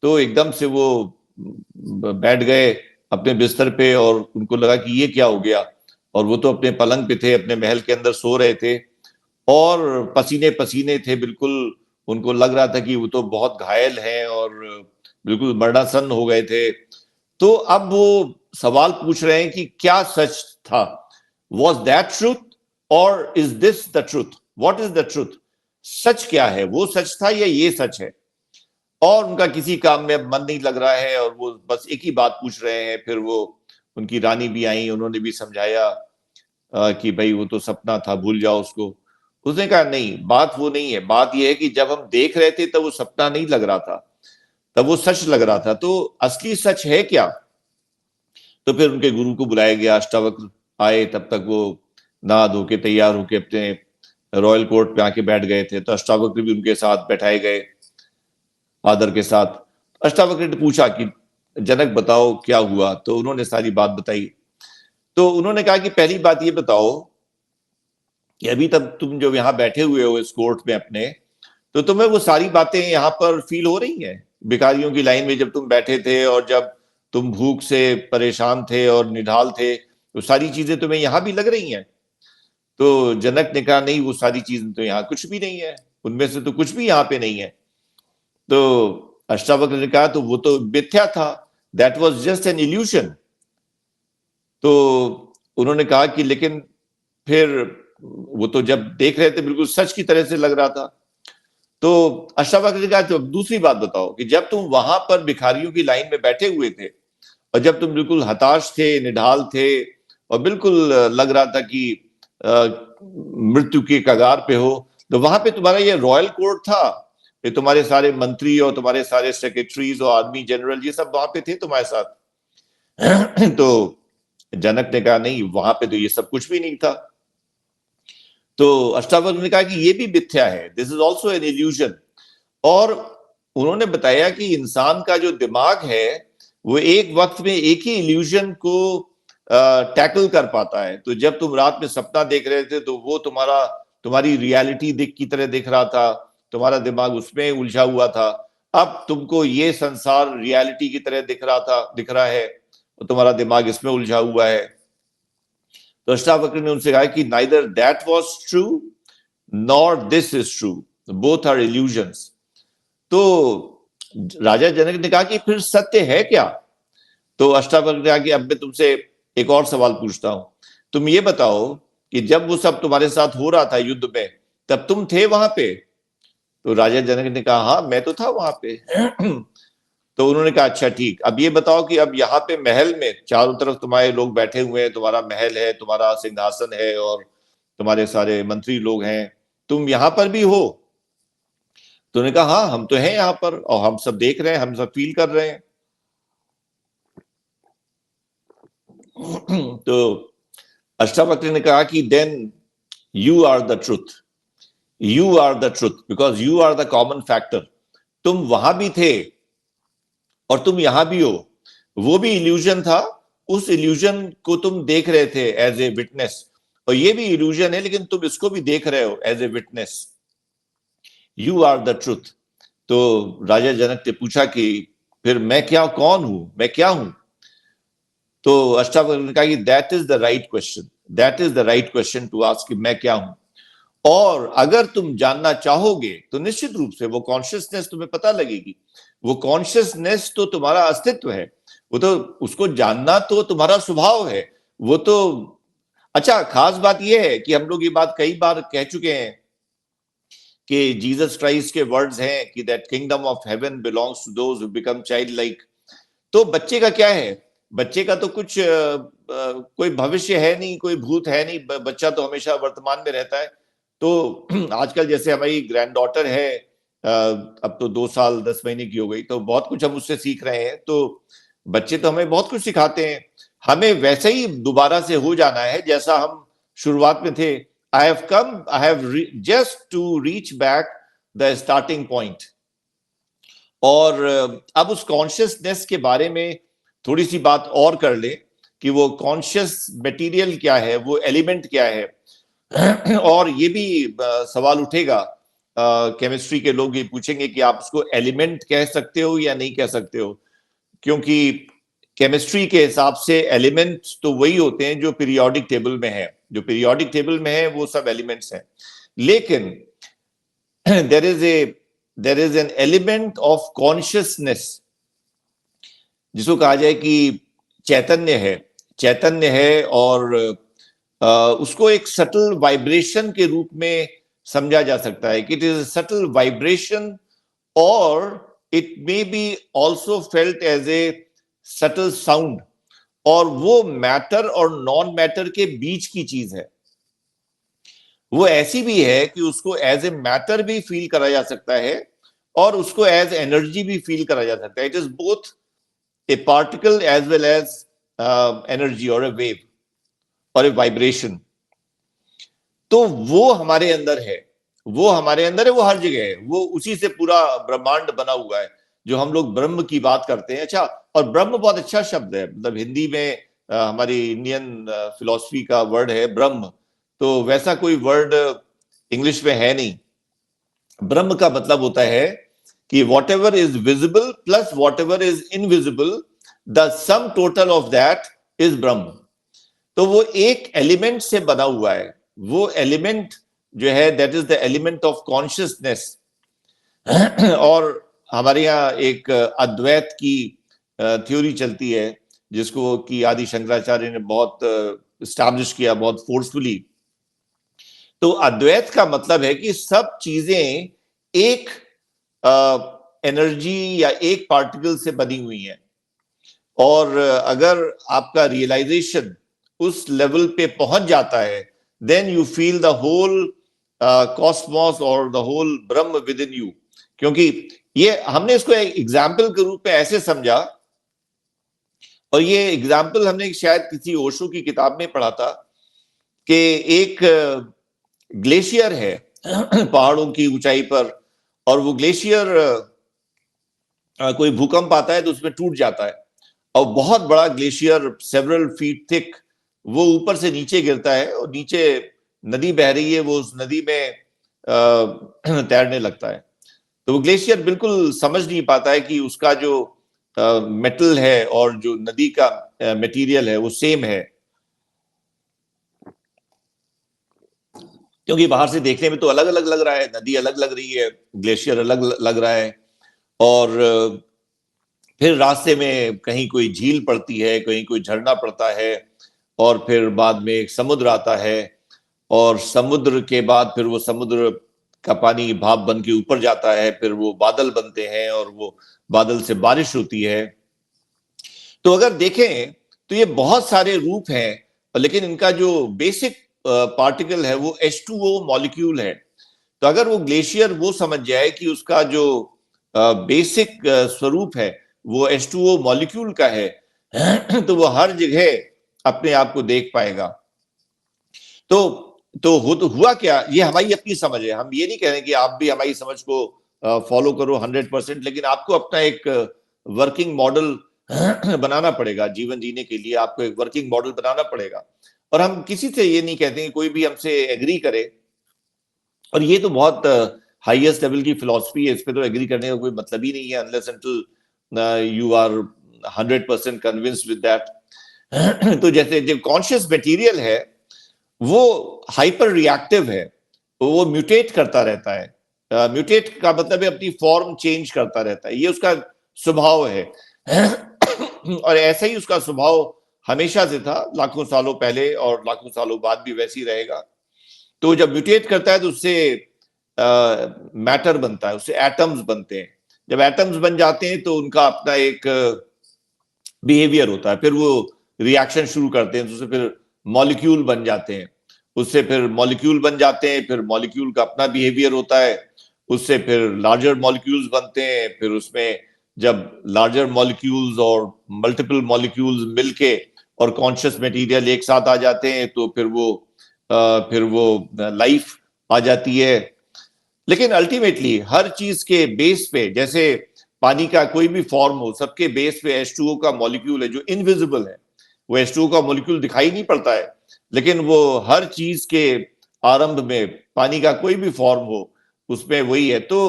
Speaker 1: तो एकदम से वो बैठ गए अपने बिस्तर पे और उनको लगा कि ये क्या हो गया. और वो तो अपने पलंग पे थे, अपने महल के अंदर सो रहे थे और पसीने पसीने थे बिल्कुल. उनको लग रहा था कि वो तो बहुत घायल हैं और बिल्कुल मरणासन्न हो गए थे. तो अब वो सवाल पूछ रहे हैं कि क्या सच था. वॉज दैट ट्रूथ और is this the truth? What is the truth? सच क्या है? वो सच था या ये सच है? और उनका किसी काम में अब मन नहीं लग रहा है और वो बस एक ही बात पूछ रहे हैं. फिर वो उनकी रानी भी आई, उन्होंने भी समझाया कि भाई वो तो सपना था, भूल जाओ उसको. उसने कहा नहीं, बात वो नहीं है. बात ये है कि जब हम देख रहे थे तब वो सपना नहीं लग रहा था, तब वो सच लग रहा था. तो असली सच है क्या? तो फिर उनके गुरु को बुलाया गया. अष्टावक्र आए. तब तक वो नहा धो के तैयार होके अपने रॉयल कोर्ट पे आके बैठ गए थे. तो अष्टावक्र भी उनके साथ बैठाए गए आदर के साथ. अष्टावक्र ने पूछा कि जनक बताओ क्या हुआ. तो उन्होंने सारी बात बताई. तो उन्होंने कहा कि पहली बात ये बताओ कि अभी तक तुम जो यहाँ बैठे हुए हो इस कोर्ट में अपने, तो तुम्हें वो सारी बातें यहाँ पर फील हो रही हैं? भिखारियों की लाइन में जब तुम बैठे थे और जब तुम भूख से परेशान थे और निढाल थे, तो सारी चीजें तुम्हें यहाँ भी लग रही हैं? तो जनक ने कहा नहीं, वो सारी चीजें तो यहाँ कुछ भी नहीं है, उनमें से तो कुछ भी यहाँ पे नहीं है. तो अष्टावक्र ने कहा तो वो तो मिथ्या था, that was just an illusion. तो उन्होंने कहा कि लेकिन फिर वो तो जब देख रहे थे बिल्कुल सच की तरह से लग रहा था. तो अष्टावक्र ने कहा तो दूसरी बात बताओ कि जब तुम वहां पर भिखारियों की लाइन में बैठे हुए थे और जब तुम बिल्कुल हताश थे, निढाल थे और बिल्कुल लग रहा था कि मृत्यु के कगार पे हो, तो वहां पे तुम्हारा ये रॉयल कोर्ट था, ये तुम्हारे सारे मंत्री और तुम्हारे सारे सेक्रेटरीज और आर्मी जनरल ये सब वहां पे थे तुम्हारे साथ. तो जनक ने कहा नहीं, वहां पे तो ये सब कुछ भी नहीं था. तो अष्टावक्र ने कहा कि ये भी मिथ्या है, this is also an illusion. और उन्होंने बताया कि इंसान का जो दिमाग है वो एक वक्त में एक ही इल्यूजन को टैकल कर पाता है. तो जब तुम रात में सपना देख रहे थे तो वो तुम्हारी रियलिटी की तरह दिख रहा था, तुम्हारा दिमाग उसमें उलझा हुआ था. अब तुमको ये संसार रियलिटी की तरह दिख रहा है और तुम्हारा दिमाग इसमें उलझा हुआ है. तो अष्टावक्र ने उनसे कहा कि neither that was true nor this is true, both are illusions. तो राजा जनक ने कहा कि फिर सत्य है क्या? तो अष्टावक्र ने कहा कि अब मैं तुमसे एक और सवाल पूछता हूं. तुम ये बताओ कि जब वो सब तुम्हारे साथ हो रहा था युद्ध में, तब तुम थे वहां पे? तो राजा जनक ने कहा हाँ मैं तो था वहां पे. तो उन्होंने कहा अच्छा ठीक, अब ये बताओ कि अब यहाँ पे महल में चारों तरफ तुम्हारे लोग बैठे हुए हैं, तुम्हारा महल है, तुम्हारा सिंहासन है और तुम्हारे सारे मंत्री लोग हैं, तुम यहां पर भी हो? तो उन्होंने कहा हाँ, हम तो हैं यहां पर और हम सब देख रहे हैं, हम सब फील कर रहे हैं। तो अष्टावक्र ने कहा कि then you are the truth, you are the truth, because you are the common factor. तुम वहां भी थे और तुम यहां भी हो। वो भी इल्यूजन था, उस इल्यूजन को तुम देख रहे थे एज ए विटनेस, और ये भी इल्यूजन है लेकिन तुम इसको भी देख रहे हो as a witness. You are the truth. तो राजा जनक ने पूछा कि फिर मैं क्या, कौन हूं, मैं क्या हूं? तो अष्टावक्र ने कहा कि that is the right question, that is the right question to ask कि मैं क्या हूं। और अगर तुम जानना चाहोगे तो निश्चित रूप से वो कॉन्शियसनेस तुम्हें पता लगेगी। वो कॉन्शियसनेस तो तुम्हारा अस्तित्व है, वो तो, उसको जानना तो तुम्हारा स्वभाव है। वो तो अच्छा, खास बात यह है कि हम लोग ये बात कई बार कह चुके हैं कि जीसस क्राइस्ट के वर्ड्स हैं कि that kingdom of heaven belongs to those who become child like. तो बच्चे का क्या है? बच्चे का तो कुछ कोई भविष्य है नहीं, कोई भूत है नहीं, बच्चा तो हमेशा वर्तमान में रहता है। तो आजकल जैसे हमारी ग्रैंड डॉटर है, अब तो 2 साल 10 महीने की हो गई, तो बहुत कुछ हम उससे सीख रहे हैं। तो बच्चे तो हमें बहुत कुछ सिखाते हैं, हमें वैसे ही दोबारा से हो जाना है जैसा हम शुरुआत में थे। I have just to reach back the starting point. और अब उस कॉन्शियसनेस के बारे में थोड़ी सी बात और कर ले कि वो कॉन्शियस मटेरियल क्या है, वो एलिमेंट क्या है। और ये भी सवाल उठेगा, केमिस्ट्री के लोग ये पूछेंगे कि आप उसको एलिमेंट कह सकते हो या नहीं कह सकते हो, क्योंकि केमिस्ट्री के हिसाब से एलिमेंट्स तो वही होते हैं जो पीरियोडिक टेबल में है, जो पीरियोडिक टेबल में है वो सब एलिमेंट्स हैं। लेकिन there is an element of consciousness जिसको कहा जाए कि चैतन्य है, चैतन्य है। और उसको एक सटल वाइब्रेशन के रूप में समझा जा सकता है कि इट इज सटल वाइब्रेशन, और it may be also felt as a subtle sound. और वो मैटर और नॉन मैटर के बीच की चीज है। वो ऐसी भी है कि उसको एज ए मैटर भी फील करा जा सकता है और उसको एज एनर्जी भी फील करा जा सकता है। It is both a particle as well as energy और ए वेव और ए वाइब्रेशन। तो वो हमारे अंदर है, वो हमारे अंदर है, वो हर जगह है, वो उसी से पूरा ब्रह्मांड बना हुआ है जो हम लोग ब्रह्म की बात करते हैं। अच्छा, और ब्रह्म बहुत अच्छा शब्द है, मतलब हिंदी में हमारी इंडियन फिलॉसफी का वर्ड है ब्रह्म, तो वैसा कोई वर्ड इंग्लिश में है नहीं। ब्रह्म का मतलब होता है कि what ever is visible plus what ever is invisible, the sum total of that is ब्रह्म। तो वो एक एलिमेंट से बना हुआ है, वो एलिमेंट जो है that is the element of consciousness. और हमारे यहाँ एक अद्वैत की थ्योरी चलती है जिसको कि आदि शंकराचार्य ने बहुत स्टैब्लिश किया, बहुत फोर्सफुली। तो अद्वैत का मतलब है कि सब चीजें एक एनर्जी या एक पार्टिकल से बनी हुई हैं। और अगर आपका रियलाइजेशन उस लेवल पे पहुंच जाता है, then you feel the whole cosmos और the whole Brahm within you. क्योंकि ये हमने इसको एक एग्जाम्पल के रूप में ऐसे समझा, और ये एग्जाम्पल हमने शायद किसी ओशो की किताब में पढ़ा था कि एक ग्लेशियर है पहाड़ों की ऊंचाई पर, और वो ग्लेशियर कोई भूकंप आता है तो उसमें टूट जाता है, और बहुत बड़ा ग्लेशियर सेवरल फीट थिक वो ऊपर से नीचे गिरता है, और नीचे नदी बह रही है, वो उस नदी में तैरने लगता है। तो वो ग्लेशियर बिल्कुल समझ नहीं पाता है कि उसका जो मेटल है और जो नदी का मटेरियल है वो सेम है, क्योंकि बाहर से देखने में तो अलग अलग लग रहा है, नदी अलग लग रही है, ग्लेशियर अलग लग रहा है। और फिर रास्ते में कहीं कोई झील पड़ती है, कहीं कोई झरना पड़ता है, और फिर बाद में एक समुद्र आता है, और समुद्र के बाद फिर वो समुद्र का पानी भाप बन के ऊपर जाता है, फिर वो बादल बनते हैं और वो बादल से बारिश होती है। तो अगर देखें तो ये बहुत सारे रूप हैं, लेकिन इनका जो बेसिक पार्टिकल है वो H2O मॉलिक्यूल है। तो अगर वो ग्लेशियर वो समझ जाए कि उसका जो बेसिक स्वरूप है वो H2O मॉलिक्यूल का है, तो वो हर जगह अपने आप को देख पाएगा। तो हुआ क्या, ये हमारी अपनी समझ है, हम ये नहीं कह रहे कि आप भी हमारी समझ को फॉलो करो 100%, लेकिन आपको अपना एक वर्किंग मॉडल बनाना पड़ेगा। जीवन जीने के लिए आपको एक वर्किंग मॉडल बनाना पड़ेगा। और हम किसी से ये नहीं कहते कि कोई भी हमसे एग्री करे, और ये तो बहुत हाईएस्ट लेवल की फिलॉसफी है, इस पे तो एग्री करने का कोई मतलब ही नहीं है, unless until you are 100% convinced with that. तो जैसे जो कॉन्शियस मटेरियल है वो हाइपर रिएक्टिव है, तो वो म्यूटेट करता रहता है। म्यूटेट का मतलब है अपनी फॉर्म चेंज करता रहता है, ये उसका स्वभाव है। और ऐसा ही उसका स्वभाव हमेशा से था, लाखों सालों पहले और लाखों सालों बाद भी वैसे ही रहेगा। तो जब म्यूटेट करता है तो उससे मैटर बनता है, उससे एटम्स बनते हैं। जब एटम्स बन जाते हैं तो उनका अपना एक बिहेवियर होता है, फिर वो रिएक्शन शुरू करते हैं, तो उससे फिर मॉलिक्यूल बन जाते हैं, उससे फिर मॉलिक्यूल बन जाते हैं, फिर मॉलिक्यूल का अपना बिहेवियर होता है, उससे फिर लार्जर मॉलिक्यूल्स बनते हैं, फिर उसमें जब लार्जर मॉलिक्यूल्स और मल्टीपल मॉलिक्यूल्स मिलके और कॉन्शियस मटेरियल एक साथ आ जाते हैं, तो फिर वो लाइफ आ जाती है। लेकिन अल्टीमेटली हर चीज के बेस पे, जैसे पानी का कोई भी फॉर्म हो, सबके बेस पे H2O का मॉलिक्यूल है जो इनविजिबल है। वो H2O का मॉलिक्यूल दिखाई नहीं पड़ता है, लेकिन वो हर चीज के आरंभ में पानी का कोई भी फॉर्म हो उसमें वही है। तो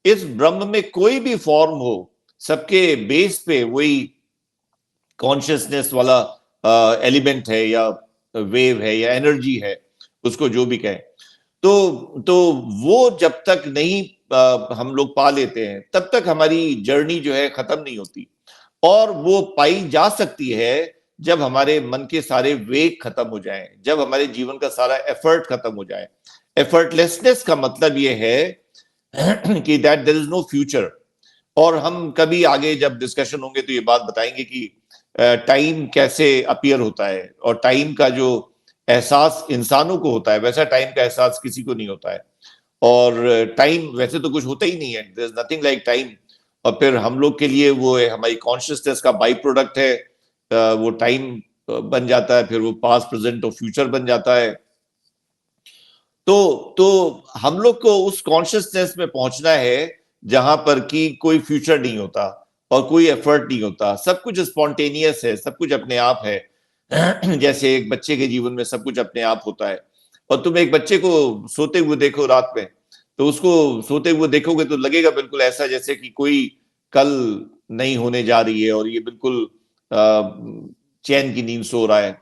Speaker 1: इस ब्रह्म में कोई भी फॉर्म हो, सबके बेस पे वही कॉन्शियसनेस वाला एलिमेंट है या वेव है या एनर्जी है, उसको जो भी कहें। तो वो जब तक नहीं हम लोग पा लेते हैं, तब तक हमारी जर्नी जो है खत्म नहीं होती। और वो पाई जा सकती है जब हमारे मन के सारे वेग खत्म हो जाएं, जब हमारे जीवन का सारा एफर्ट खत्म हो जाए। एफर्टलेसनेस का मतलब ये है कि that there is no future. और हम कभी आगे जब डिस्कशन होंगे तो ये बात बताएंगे कि टाइम कैसे अपीयर होता है, और टाइम का जो एहसास इंसानों को होता है वैसा टाइम का एहसास किसी को नहीं होता है। और टाइम वैसे तो कुछ होता ही नहीं है, there is nothing like time. और फिर हम लोग के लिए वो है हमारी कॉन्शियसनेस का बाई प्रोडक्ट है, वो टाइम बन जाता है, फिर वो पास्ट प्रेजेंट और फ्यूचर बन जाता है। तो हम लोग को उस कॉन्शियसनेस में पहुंचना है जहां पर कि कोई फ्यूचर नहीं होता और कोई एफर्ट नहीं होता, सब कुछ स्पॉन्टेनियस है, सब कुछ अपने आप है। जैसे एक बच्चे के जीवन में सब कुछ अपने आप होता है। और तुम एक बच्चे को सोते हुए देखो रात में, तो उसको सोते हुए देखोगे तो लगेगा बिल्कुल ऐसा जैसे कि कोई कल नहीं होने जा रही है, और ये बिल्कुल चैन की नींद सो रहा है।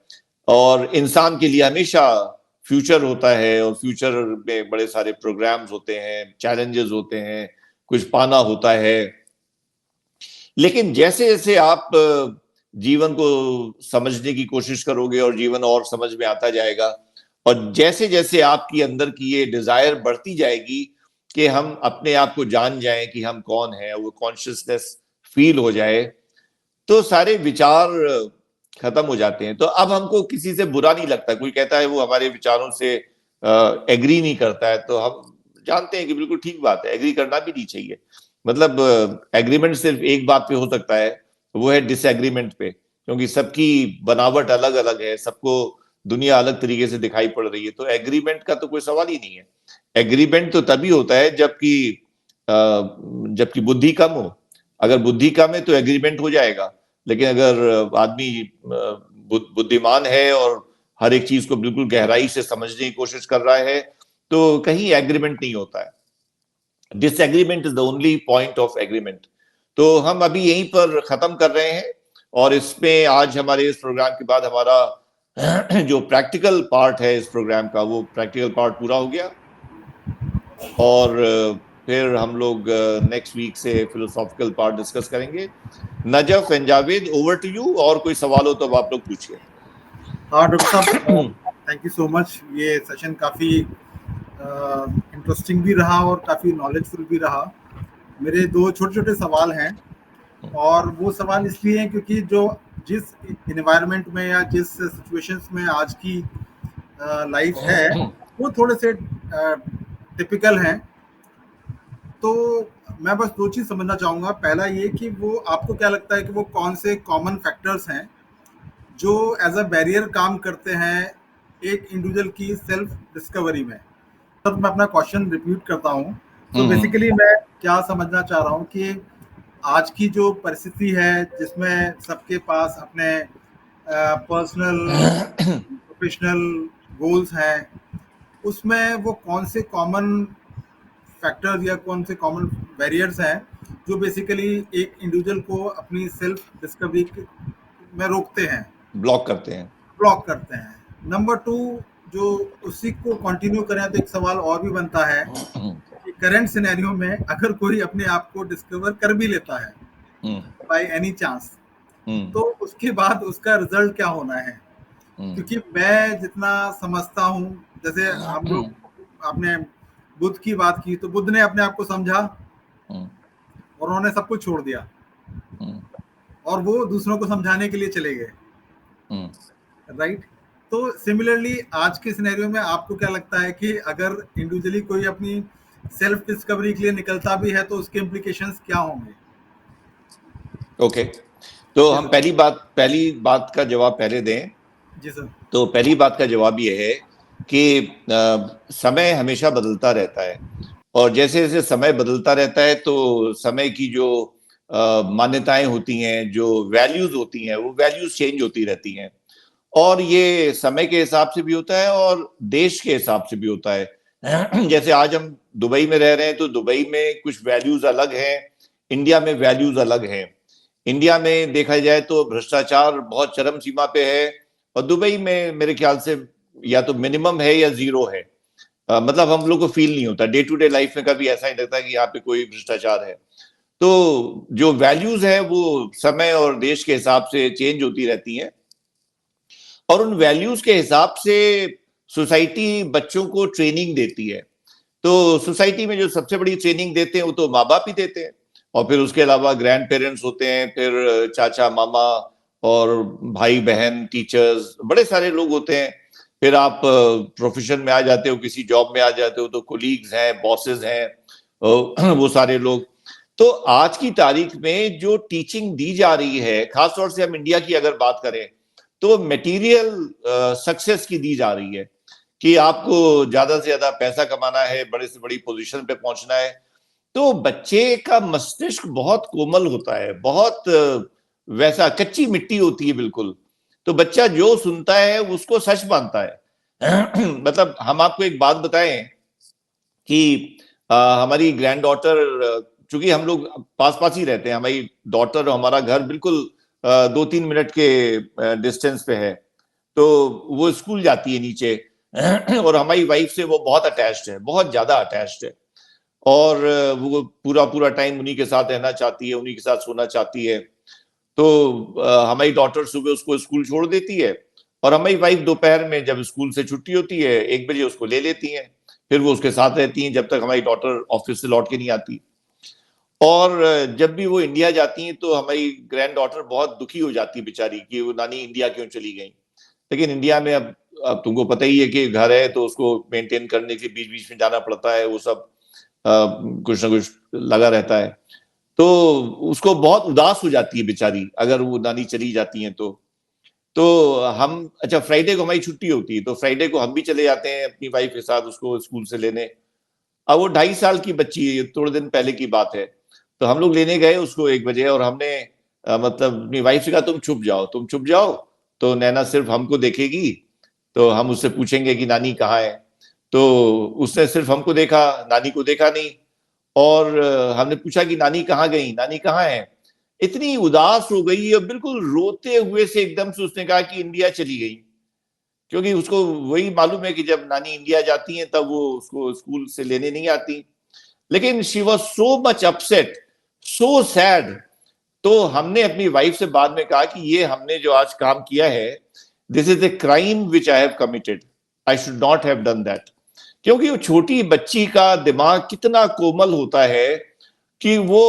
Speaker 1: और इंसान के लिए हमेशा फ्यूचर होता है, और फ्यूचर में बड़े सारे प्रोग्राम्स होते हैं, चैलेंजेस होते हैं, कुछ पाना होता है। लेकिन जैसे जैसे आप जीवन को समझने की कोशिश करोगे और जीवन और समझ में आता जाएगा, और जैसे जैसे आपकी अंदर की ये डिजायर बढ़ती जाएगी कि हम अपने आप को जान जाएं कि हम कौन हैं, वो कॉन्शियसनेस फील हो जाए, तो सारे विचार खत्म हो जाते हैं। तो अब हमको किसी से बुरा नहीं लगता, कोई कहता है वो हमारे विचारों से एग्री नहीं करता है, तो हम जानते हैं कि बिल्कुल ठीक बात है, एग्री करना भी नहीं चाहिए। मतलब एग्रीमेंट सिर्फ एक बात पे हो सकता है, वो है डिसएग्रीमेंट पे, क्योंकि सबकी बनावट अलग अलग है, सबको दुनिया अलग तरीके से दिखाई पड़ रही है, तो एग्रीमेंट का तो कोई सवाल ही नहीं है। एग्रीमेंट तो तभी होता है जबकि बुद्धि कम हो। अगर बुद्धि कम है तो एग्रीमेंट हो जाएगा, लेकिन अगर आदमी बुद्धिमान है और हर एक चीज को बिल्कुल गहराई से समझने की कोशिश कर रहा है, तो कहीं एग्रीमेंट नहीं होता है। Disagreement is the only point of agreement. तो हम अभी यहीं पर खत्म कर रहे हैं, और इसमें आज हमारे इस प्रोग्राम के बाद हमारा जो प्रैक्टिकल पार्ट है इस प्रोग्राम का, वो प्रैक्टिकल पार्ट पूरा हो गया। और फिर हम लोग नेक्स्ट वीक से फिलोसॉफिकल पार्ट डिस्कस करेंगे। Najaf and Javed, over to you. और कोई सवाल हो तो अब आप लोग पूछिए।
Speaker 2: हाँ डॉक्टर साहब, थैंक यू सो मच। ये सेशन काफ़ी इंटरेस्टिंग भी रहा और काफ़ी नॉलेजफुल भी रहा। मेरे दो छोटे छोटे सवाल हैं, और वो सवाल इसलिए हैं क्योंकि जिस इन्वायरमेंट में या जिस सिचुएशंस में आज की लाइफ है, वो थोड़े से टिपिकल हैं। तो मैं बस दो चीज समझना चाहूंगा। पहला ये कि वो आपको क्या लगता है कि वो कौन से कॉमन फैक्टर्स हैं जो एज अ बैरियर काम करते हैं एक इंडिविजुअल की सेल्फ डिस्कवरी में। तब मैं अपना क्वेश्चन रिपीट करता हूँ। सो
Speaker 1: हम्म
Speaker 2: बेसिकली मैं क्या समझना चाह रहा हूँ कि आज की जो परिस्थिति है जिसमें सबके पास अपने पर्सनल प्रोफेशनल गोल्स हैं, उसमें वो कौन से कॉमन फैक्टर्स या कौन से कॉमन बैरियर्स हैं जो बेसिकली एक इंडिविजुअल को अपनी सेल्फ डिस्कवरी में रोकते हैं,
Speaker 1: ब्लॉक करते हैं।
Speaker 2: ब्लॉक करते हैं। नंबर टू, जो उसी को कंटिन्यू करें तो एक सवाल और भी बनता है कि करंट सिनेरियो में अगर कोई अपने आप को डिस्कवर कर भी लेता है बाय एनी चांस, तो उसके बाद उसका रिजल्ट क्या होना है। क्योंकि मैं जितना समझता हूँ, जैसे हम लोग, आपने बुद्ध की बात की, तो बुद्ध ने अपने आप को समझा और उन्होंने सब कुछ छोड़ दिया और वो दूसरों को समझाने के लिए चले गए, राइट। तो सिमिलरली आज के सिनेरियो में आपको क्या लगता है कि अगर इंडिविजुअली कोई अपनी सेल्फ डिस्कवरी के लिए निकलता भी है तो उसके इम्प्लीकेशंस क्या होंगे?
Speaker 1: ओके, तो
Speaker 2: जी
Speaker 1: हम
Speaker 2: सर।
Speaker 1: पहली बात का जवाब पहले दें।
Speaker 2: जी सर।
Speaker 1: तो पहली बात का जवाब यह है कि समय हमेशा बदलता रहता है, और जैसे जैसे समय बदलता रहता है तो समय की जो मान्यताएं होती हैं, जो वैल्यूज होती हैं, वो वैल्यूज चेंज होती रहती हैं। और ये समय के हिसाब से भी होता है और देश के हिसाब से भी होता है। जैसे आज हम दुबई में रह रहे हैं तो दुबई में कुछ वैल्यूज अलग हैं, इंडिया में वैल्यूज अलग हैं। इंडिया में देखा जाए तो भ्रष्टाचार बहुत चरम सीमा पे है, और दुबई में मेरे ख्याल से या तो मिनिमम है या जीरो है। मतलब हम लोग को फील नहीं होता, डे टू डे लाइफ में कभी ऐसा नहीं लगता कि यहाँ पे कोई भ्रष्टाचार है। तो जो वैल्यूज है वो समय और देश के हिसाब से चेंज होती रहती हैं, और उन वैल्यूज के हिसाब से सोसाइटी बच्चों को ट्रेनिंग देती है। तो सोसाइटी में जो सबसे बड़ी ट्रेनिंग देते हैं वो तो माँ बाप ही देते हैं, और फिर उसके अलावा ग्रैंड पेरेंट्स होते हैं, फिर चाचा मामा और भाई बहन, टीचर्स, बड़े सारे लोग होते हैं। फिर आप प्रोफेशन में आ जाते हो, किसी जॉब में आ जाते हो तो कोलीग्स हैं, बॉसेस हैं, वो सारे लोग। तो आज की तारीख में जो टीचिंग दी जा रही है, खासतौर से हम इंडिया की अगर बात करें, तो मटेरियल सक्सेस की दी जा रही है कि आपको ज्यादा से ज्यादा पैसा कमाना है, बड़े से बड़ी पोजीशन पे पहुंचना है। तो बच्चे का मस्तिष्क बहुत कोमल होता है, बहुत वैसा कच्ची मिट्टी होती है बिल्कुल। तो बच्चा जो सुनता है उसको सच मानता है। मतलब हम आपको एक बात बताएं कि हमारी ग्रैंड डॉटर, चूंकि हम लोग पास पास ही रहते हैं, हमारी डॉटर और हमारा घर बिल्कुल 2-3 मिनट के डिस्टेंस पे है। तो वो स्कूल जाती है नीचे, और हमारी वाइफ से वो बहुत अटैच्ड है, बहुत ज्यादा अटैच्ड है। और वो पूरा पूरा टाइम उन्हीं के साथ रहना चाहती है, उन्हीं के साथ सोना चाहती है। तो हमारी डॉटर सुबह उसको स्कूल छोड़ देती है, और हमारी वाइफ दोपहर में जब स्कूल से छुट्टी होती है 1 बजे उसको ले लेती हैं। फिर वो उसके साथ रहती हैं जब तक हमारी डॉटर ऑफिस से लौट के नहीं आती। और जब भी वो इंडिया जाती हैं तो हमारी ग्रैंड डॉटर बहुत दुखी हो जाती है बेचारी कि वो नानी इंडिया क्यों चली गई। लेकिन इंडिया में अब तुमको पता ही है कि घर है तो उसको मेंटेन करने के बीच बीच में जाना पड़ता है, वो सब कुछ ना कुछ लगा रहता है। तो उसको बहुत उदास हो जाती है बेचारी अगर वो नानी चली जाती हैं तो हम, अच्छा, फ्राइडे को हमारी छुट्टी होती है तो फ्राइडे को हम भी चले जाते हैं अपनी वाइफ के साथ उसको स्कूल से लेने। अब वो 2.5 साल की बच्ची है, थोड़े दिन पहले की बात है। तो हम लोग लेने गए उसको 1 बजे, और हमने मतलब अपनी वाइफ से कहा तुम चुप जाओ, तुम चुप जाओ। तो नैना सिर्फ हमको देखेगी, तो हम उससे पूछेंगे कि नानी कहाँ है। तो उसने सिर्फ हमको देखा, नानी को देखा नहीं। और हमने पूछा कि नानी कहाँ गई, नानी कहाँ है। इतनी उदास हो गई और बिल्कुल रोते हुए से एकदम से उसने कहा कि इंडिया चली गई। क्योंकि उसको वही मालूम है कि जब नानी इंडिया जाती हैं तब वो उसको स्कूल से लेने नहीं आती। लेकिन she was so much upset, so sad. तो हमने अपनी वाइफ से बाद में कहा कि ये हमने जो आज काम किया है, this is a crime which I have committed, I should not have done that. क्योंकि वो छोटी बच्ची का दिमाग कितना कोमल होता है कि वो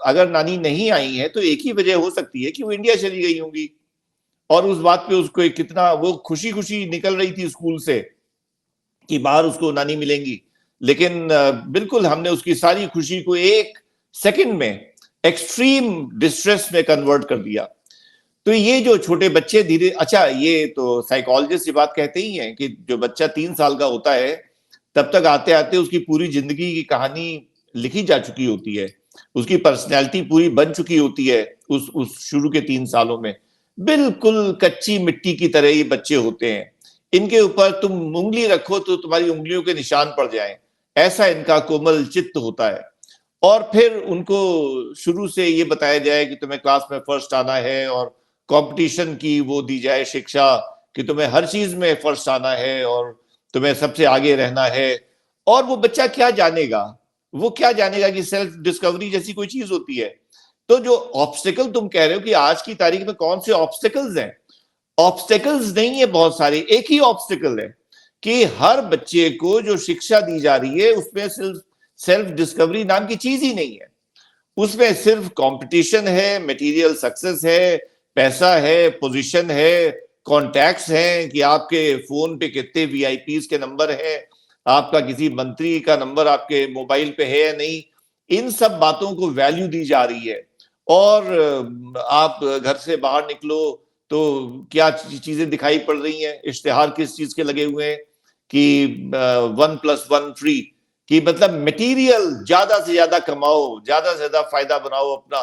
Speaker 1: अगर नानी नहीं आई है तो एक ही वजह हो सकती है कि वो इंडिया चली गई होंगी। और उस बात पे उसको कितना वो खुशी खुशी निकल रही थी स्कूल से कि बाहर उसको नानी मिलेंगी। लेकिन बिल्कुल हमने उसकी सारी खुशी को एक सेकंड में एक्सट्रीम डिस्ट्रेस में कन्वर्ट कर दिया। तो ये जो छोटे बच्चे धीरे, अच्छा ये तो साइकोलॉजिस्ट ये बात कहते ही हैं कि जो बच्चा 3 साल का होता है तब तक आते आते उसकी पूरी जिंदगी की कहानी लिखी जा चुकी होती है, उसकी पर्सनैलिटी पूरी बन चुकी होती है उस शुरू के 3 सालों में। बिल्कुल कच्ची मिट्टी की तरह ये बच्चे होते हैं, इनके ऊपर तुम उंगली रखो तो तुम्हारी उंगलियों के निशान पड़ जाएं, ऐसा इनका कोमल चित्त होता है। और फिर उनको शुरू से ये बताया जाए कि तुम्हें क्लास में फर्स्ट आना है और कंपटीशन की वो दी जाए शिक्षा कि तुम्हें हर चीज में फर्स्ट आना है और तुम्हें सबसे आगे रहना है। और वो बच्चा क्या जानेगा, वो क्या जानेगा कि सेल्फ डिस्कवरी जैसी कोई चीज होती है। तो जो ऑब्स्टिकल तुम कह रहे हो कि आज की तारीख में कौन से ऑब्स्टिकल्स हैं, ऑब्स्टिकल्स नहीं है बहुत सारे, एक ही ऑब्स्टिकल है कि हर बच्चे को जो शिक्षा दी जा रही है उसमें सेल्फ डिस्कवरी नाम की चीज ही नहीं है। उसमें सिर्फ कंपटीशन है, मटेरियल सक्सेस है, पैसा है, पोजीशन है, कॉन्टैक्ट्स हैं कि आपके फोन पे कितने वीआईपीज के नंबर हैं, आपका किसी मंत्री का नंबर आपके मोबाइल पे है या नहीं, इन सब बातों को वैल्यू दी जा रही है। और आप घर से बाहर निकलो तो क्या चीजें दिखाई पड़ रही हैं, इश्तिहार किस चीज के लगे हुए हैं कि 1+1 फ्री, कि मतलब मटेरियल ज्यादा से ज्यादा कमाओ, ज्यादा से ज्यादा फायदा बनाओ अपना।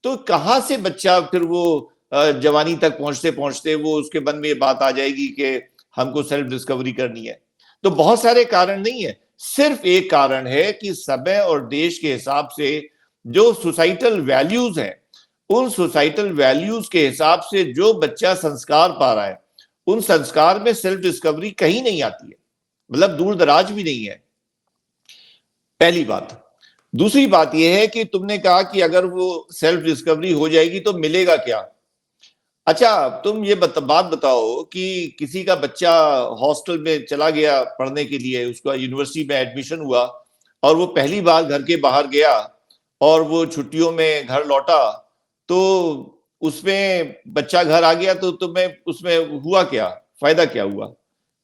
Speaker 1: तो कहां से बच्चा फिर वो जवानी तक पहुंचते पहुंचते वो उसके मन में ये बात आ जाएगी कि हमको सेल्फ डिस्कवरी करनी है। तो बहुत सारे कारण नहीं है, सिर्फ एक कारण है कि समय और देश के हिसाब से जो सोसाइटल वैल्यूज हैं, उन सोसाइटल वैल्यूज के हिसाब से जो बच्चा संस्कार पा रहा है, उन संस्कार में सेल्फ डिस्कवरी कहीं नहीं आती है, मतलब दूर दराज भी नहीं है, पहली बात। दूसरी बात यह है कि तुमने कहा कि अगर वो सेल्फ डिस्कवरी हो जाएगी तो मिलेगा क्या। अच्छा तुम ये बात बताओ कि किसी का बच्चा हॉस्टल में चला गया पढ़ने के लिए, उसका यूनिवर्सिटी में एडमिशन हुआ और वो पहली बार घर के बाहर गया और वो छुट्टियों में घर लौटा, तो उसमें बच्चा घर आ गया तो तुम्हें उसमें हुआ क्या, फायदा क्या हुआ?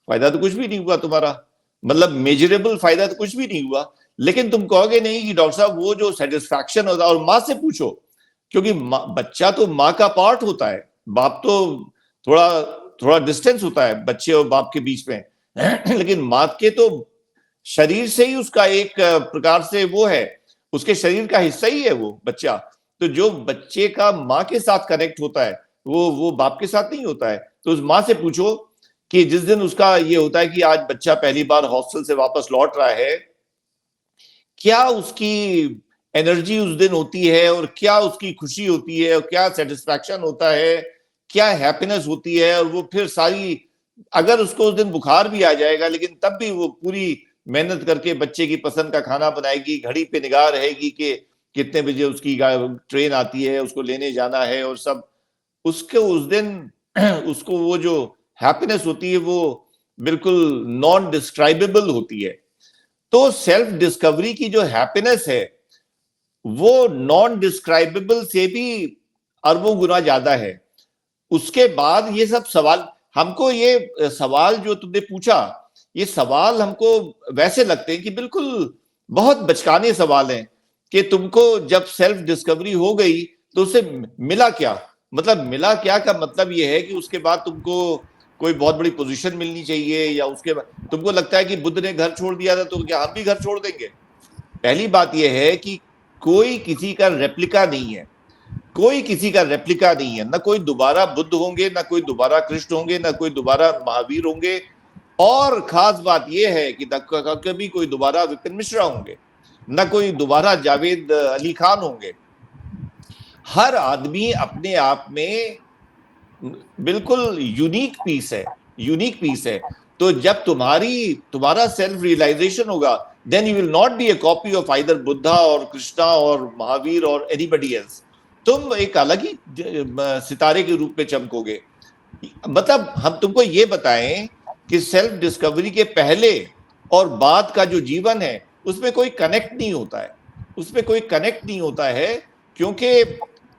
Speaker 1: फायदा तो कुछ भी नहीं हुआ तुम्हारा, मतलब मेजरेबल फायदा तो कुछ भी नहीं हुआ। लेकिन तुम कहोगे नहीं कि डॉक्टर साहब वो जो सेटिस्फैक्शन होता है, और माँ से पूछो, क्योंकि बच्चा तो माँ का पार्ट होता है, बाप तो थोड़ा थोड़ा डिस्टेंस होता है बच्चे और बाप के बीच में लेकिन माँ के तो शरीर से ही उसका एक प्रकार से वो है, उसके शरीर का हिस्सा ही है वो बच्चा। तो जो बच्चे का माँ के साथ कनेक्ट होता है वो बाप के साथ नहीं होता है। तो उस माँ से पूछो कि जिस दिन उसका ये होता है कि आज बच्चा पहली बार हॉस्टल से वापस लौट रहा है, क्या उसकी एनर्जी उस दिन होती है और क्या उसकी खुशी होती है और क्या सेटिस्फैक्शन होता है, क्या हैप्पीनेस होती है। और वो फिर सारी, अगर उसको उस दिन बुखार भी आ जाएगा लेकिन तब भी वो पूरी मेहनत करके बच्चे की पसंद का खाना बनाएगी, घड़ी पे निगाह रहेगी कि कितने बजे उसकी ट्रेन आती है, उसको लेने जाना है और सब, उसके उस दिन उसको वो जो हैप्पीनेस होती है वो बिल्कुल नॉन डिस्क्राइबेबल होती है। तो सेल्फ डिस्कवरी की जो हैप्पीनेस है वो नॉन डिस्क्राइबेबल से भी अरबों गुना ज्यादा है। उसके बाद ये सब सवाल, हमको ये सवाल जो तुमने पूछा, ये सवाल हमको वैसे लगते हैं कि बिल्कुल बहुत बचकाने सवाल हैं कि तुमको जब सेल्फ डिस्कवरी हो गई तो उससे मिला क्या। मतलब मिला क्या का मतलब ये है कि उसके बाद तुमको कोई बहुत बड़ी पोजीशन मिलनी चाहिए, या उसके बाद तुमको लगता है कि बुद्ध ने घर छोड़ दिया था तो क्या हम भी घर छोड़ देंगे। पहली बात यह है कि कोई किसी का रेप्लिका नहीं है, कोई किसी का रेप्लिका नहीं है, ना कोई दोबारा बुद्ध होंगे, ना कोई दोबारा कृष्ण होंगे, ना कोई दोबारा महावीर होंगे। और खास बात यह है कि कभी कोई दोबारा विपिन मिश्रा होंगे, ना कोई दोबारा जावेद अली खान होंगे। हर आदमी अपने आप में बिल्कुल यूनिक पीस है, यूनिक पीस है। तो जब तुम्हारा सेल्फ रियलाइजेशन होगा, then you will not be a copy of either Buddha और कृष्णा और महावीर और anybody else। तुम एक अलग ही सितारे के रूप में चमकोगे। मतलब हम तुमको ये बताएं कि सेल्फ डिस्कवरी के पहले और बाद का जो जीवन है उसमें कोई कनेक्ट नहीं होता है, उसमें कोई कनेक्ट नहीं होता है, क्योंकि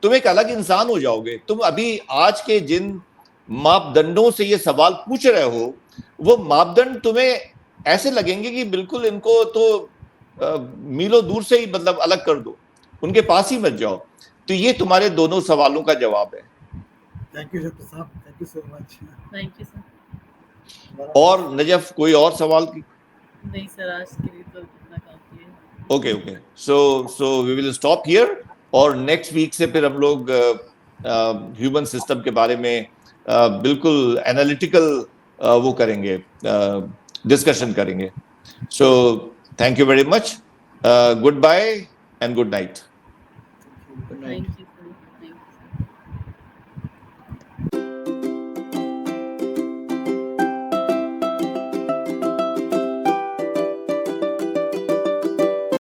Speaker 1: तुम एक अलग इंसान हो जाओगे। तुम अभी आज के जिन मापदंडों से ये सवाल पूछ रहे हो, वो मापदंड तुम्हें ऐसे लगेंगे कि बिल्कुल इनको तो मीलों दूर से ही मतलब अलग कर दो, उनके पास ही मत जाओ। तो ये तुम्हारे दोनों सवालों का जवाब है।
Speaker 2: थैंक यू डॉक्टर साहब, thank you so much.
Speaker 3: Thank you sir.
Speaker 1: और नजफ कोई और सवाल की?
Speaker 3: नहीं सर, आज के लिए तो इतना काफी है।
Speaker 1: Okay okay, so we will stop here, और नेक्स्ट वीक से फिर हम लोग ह्यूमन सिस्टम के बारे में बिल्कुल एनालिटिकल वो करेंगे, डिस्कशन करेंगे। So thank you very much, good bye and good night.
Speaker 2: Good night.
Speaker 3: Thank you.